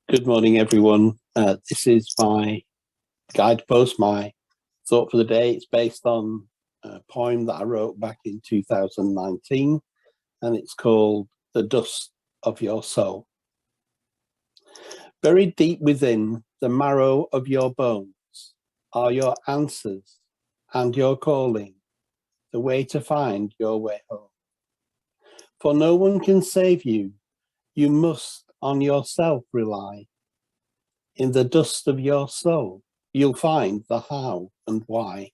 Good morning, everyone. This is my guidepost, my thought for the day. It's based on a poem that I wrote back in 2019, and it's called The Dust of Your Soul. Buried deep within the marrow of your bones are your answers and your calling, the way to find your way home. For no one can save you, you must on yourself rely. In the dust of your soul, you'll find the how and why.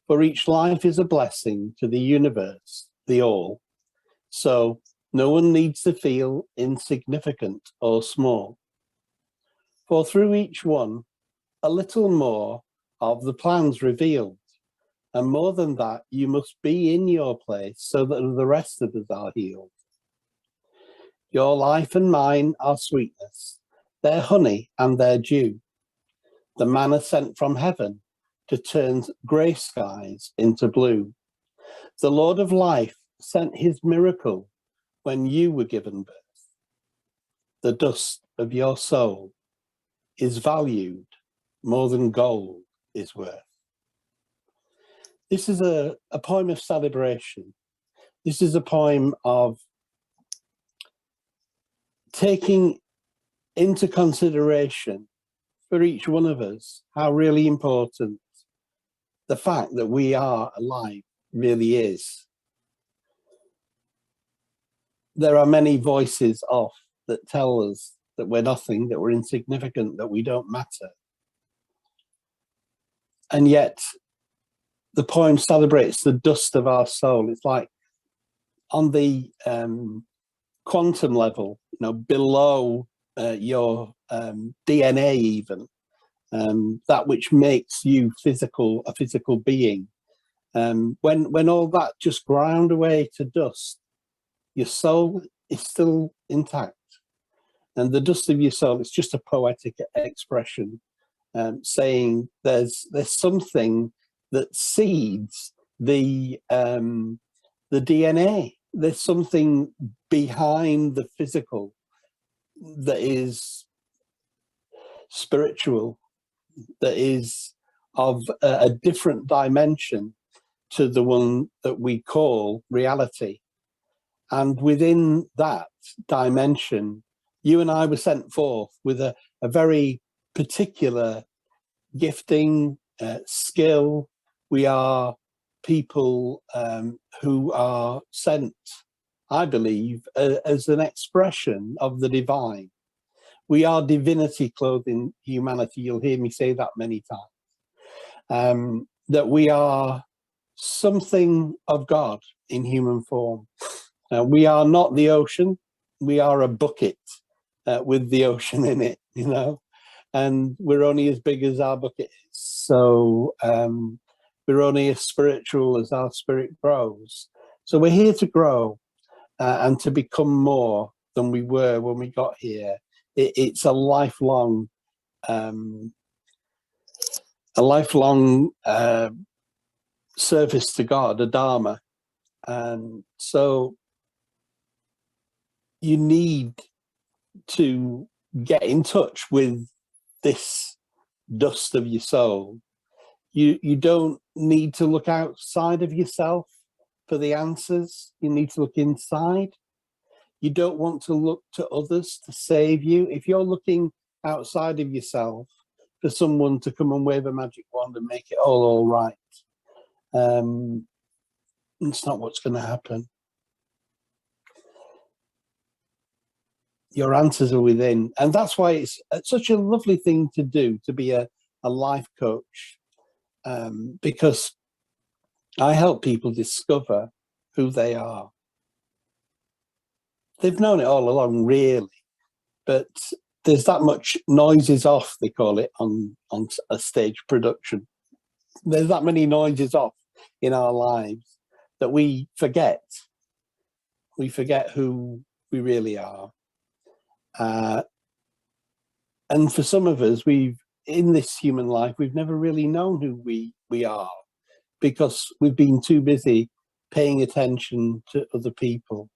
For each life is a blessing to the universe, the all. So no one needs to feel insignificant or small. For through each one, a little more of the plan's revealed. And more than that, you must be in your place so that the rest of us are healed. Your life and mine are sweetness, their honey and their dew, the manna sent from heaven to turn grey skies into blue. The Lord of life sent his miracle when you were given birth. The dust of your soul is valued more than gold is worth. This is a poem of celebration. This is a poem of taking into consideration for each one of us how really important the fact that we are alive really is. There are many voices off that tell us that we're nothing, that we're insignificant, that we don't matter. And yet the poem celebrates the dust of our soul. It's like on the quantum level, below your DNA even, that which makes you a physical being. When all that just ground away to dust, your soul is still intact. And the dust of your soul is just a poetic expression, saying there's something that seeds the DNA. There's something behind the physical that is spiritual, that is of a different dimension to the one that we call reality. And within that dimension, you and I were sent forth with a very particular gifting, skill. We are people who are sent, I believe, as an expression of the divine. We are divinity clothing humanity. You'll hear me say that many times. That we are something of God in human form. We are not the ocean. We are a bucket with the ocean in it, and we're only as big as our bucket is. So we're only as spiritual as our spirit grows. So we're here to grow and to become more than we were when we got here. It's a lifelong service to God, a dharma. And so you need to get in touch with this dust of your soul. You don't need to look outside of yourself for the answers. You need to look inside. You don't want to look to others to save you. If you're looking outside of yourself for someone to come and wave a magic wand and make it all right, it's not what's going to happen. Your answers are within. And that's why it's such a lovely thing to do, to be a life coach, because I help people discover who they are. They've known it all along, really, but there's that much noises off, they call it, on a stage production. There's that many noises off in our lives that we forget. We forget who we really are. And for some of us, in this human life, we've never really known who we are, because we've been too busy paying attention to other people.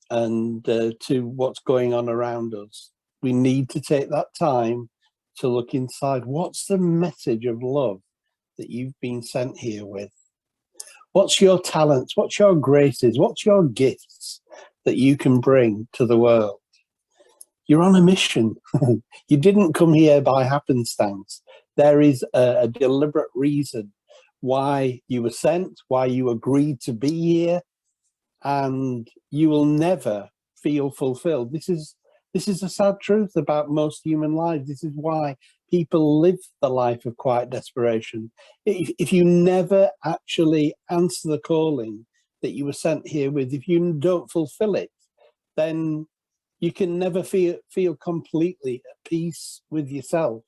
and to what's going on around us. We need to take that time to look inside. What's the message of love that you've been sent here with? What's your talents? What's your graces? What's your gifts that you can bring to the world? You're on a mission. You didn't come here by happenstance. There is a deliberate reason why you were sent, why you agreed to be here, and you will never feel fulfilled. This is the sad truth about most human lives. This is why people live the life of quiet desperation. If you never actually answer the calling that you were sent here with, if you don't fulfill it, then you can never feel completely at peace with yourself.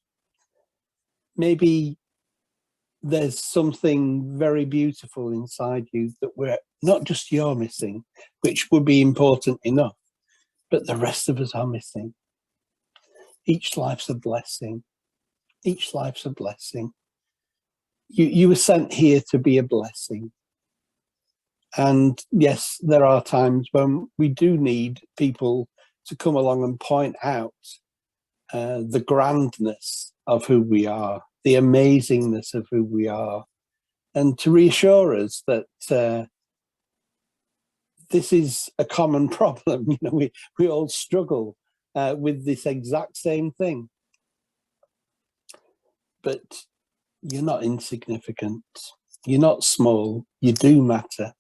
Maybe there's something very beautiful inside you that not just you're missing, which would be important enough, but the rest of us are missing. Each life's a blessing. Each life's a blessing. You were sent here to be a blessing. And yes, there are times when we do need people to come along and point out the grandness of who we are, the amazingness of who we are, and to reassure us that this is a common problem. You know, we all struggle with this exact same thing. But you're not insignificant. You're not small. You do matter.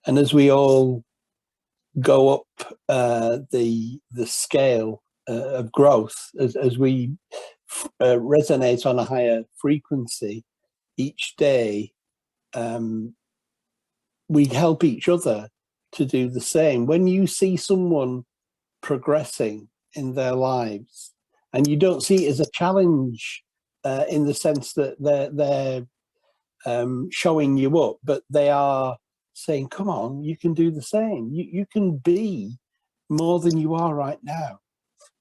And as we all go up the scale of growth, as we resonate on a higher frequency each day, we help each other to do the same. When you see someone progressing in their lives, and you don't see it as a challenge in the sense that they're showing you up, but they are saying, come on, you can do the same. You can be more than you are right now.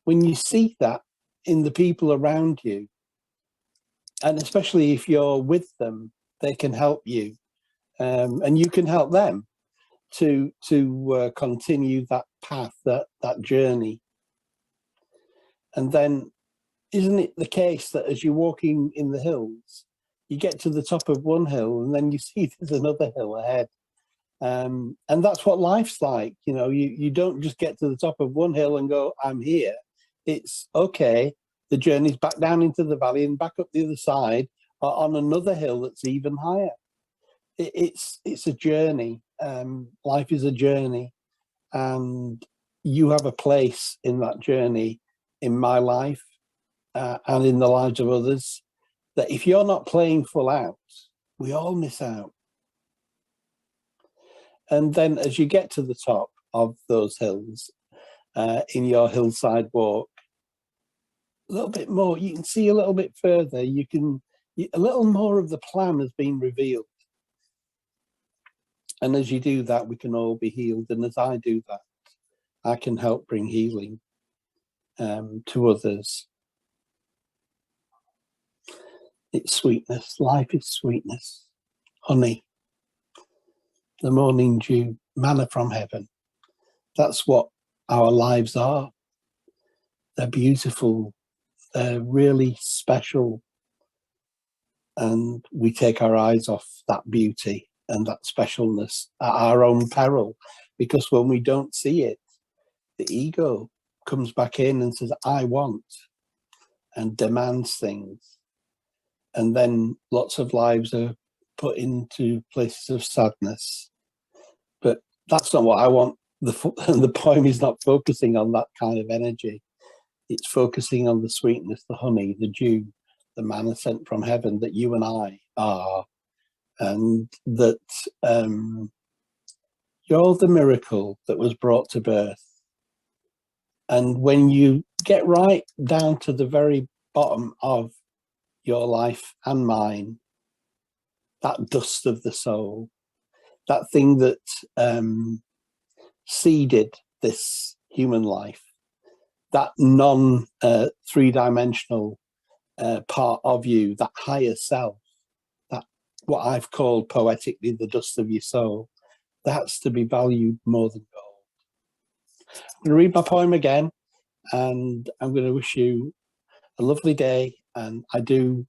When you see that in the people around you, and especially if you're with them, they can help you, and you can help them to continue that path, that journey. And then, isn't it the case that as you're walking in the hills, you get to the top of one hill and then you see there's another hill ahead? And that's what life's like. You know, you don't just get to the top of one hill and go, I'm here. It's okay, the journey's back down into the valley and back up the other side on another hill that's even higher. It's a journey. Life is a journey, and you have a place in that journey in my life and in the lives of others, that if you're not playing full out, we all miss out. And then as you get to the top of those hills, in your hillside walk, a little bit more, you can see a little bit further, a little more of the plan has been revealed. And as you do that, we can all be healed. And as I do that, I can help bring healing to others. It's sweetness. Life is sweetness. Honey, the morning dew, manna from heaven. That's what our lives are. They're beautiful. They're really special. And we take our eyes off that beauty and that specialness at our own peril, because when we don't see it, the ego comes back in and says, I want, and demands things. And then lots of lives are put into places of sadness. But that's not what I want. The poem is not focusing on that kind of energy. It's focusing on the sweetness, the honey, the dew, the manna sent from heaven that you and I are. And that you're the miracle that was brought to birth. And when you get right down to the very bottom of your life and mine, that dust of the soul, that thing that seeded this human life, that non-three-dimensional part of you, that higher self, that what I've called poetically the dust of your soul, That's to be valued more than gold. I'm going to read my poem again, and I'm going to wish you a lovely day. And I do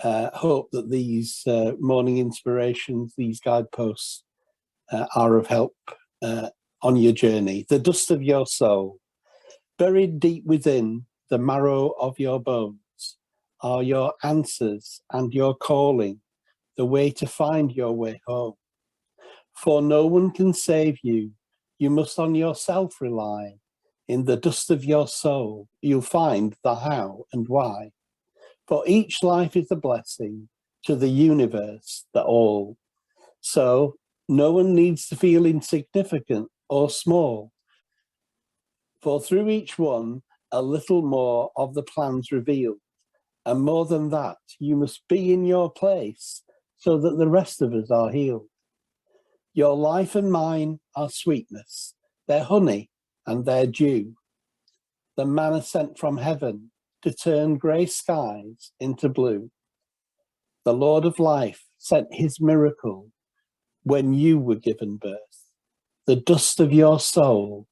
hope that these morning inspirations, these guideposts, are of help on your journey. The dust of your soul, buried deep within the marrow of your bones, are your answers and your calling, the way to find your way home. For no one can save you, you must on yourself rely. In the dust of your soul, you'll find the how and why. For each life is a blessing, to the universe, the all. So no one needs to feel insignificant or small. For through each one, a little more of the plan's revealed. And more than that, you must be in your place so that the rest of us are healed. Your life and mine are sweetness, they're honey and they're dew. The manna sent from heaven to turn grey skies into blue. The Lord of life sent his miracle when you were given birth. The dust of your soul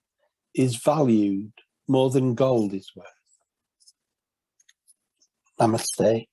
is valued more than gold is worth. Namaste.